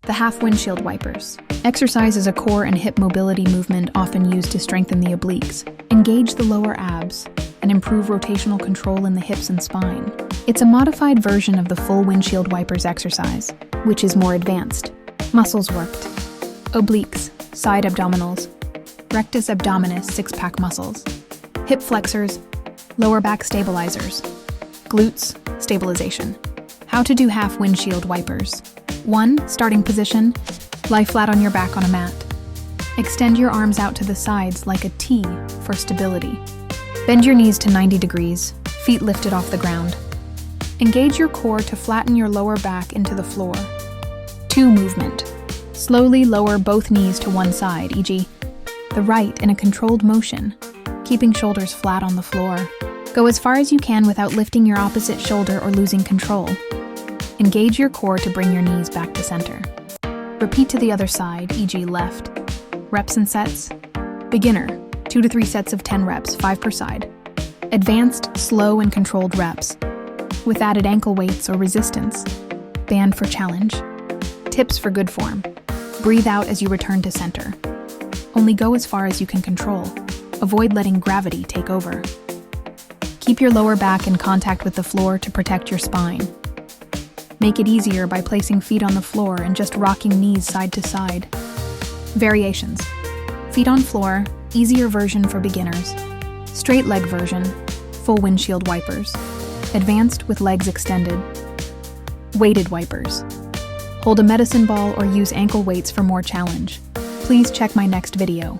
The half windshield wipers. Exercise is a core and hip mobility movement often used to strengthen the obliques, engage the lower abs, and improve rotational control in the hips and spine. It's a modified version of the full windshield wipers exercise, which is more advanced. Muscles worked. Obliques, side abdominals. Rectus abdominis, six-pack muscles. Hip flexors, lower back stabilizers. Glutes, stabilization. How to do half windshield wipers. 1. Starting position. Lie flat on your back on a mat. Extend your arms out to the sides like a T for stability. Bend your knees to 90 degrees, feet lifted off the ground. Engage your core to flatten your lower back into the floor. 2. Movement. Slowly lower both knees to one side, e.g., the right in a controlled motion, keeping shoulders flat on the floor. Go as far as you can without lifting your opposite shoulder or losing control. Engage your core to bring your knees back to center. Repeat to the other side, e.g. left. Reps and sets. Beginner, 2 to 3 sets of 10 reps, 5 per side. Advanced, slow and controlled reps, with added ankle weights or resistance. Band for challenge. Tips for good form. Breathe out as you return to center. Only go as far as you can control. Avoid letting gravity take over. Keep your lower back in contact with the floor to protect your spine. Make it easier by placing feet on the floor and just rocking knees side to side. Variations. Feet on floor, easier version for beginners. Straight leg version, full windshield wipers. Advanced with legs extended. Weighted wipers. Hold a medicine ball or use ankle weights for more challenge. Please check my next video.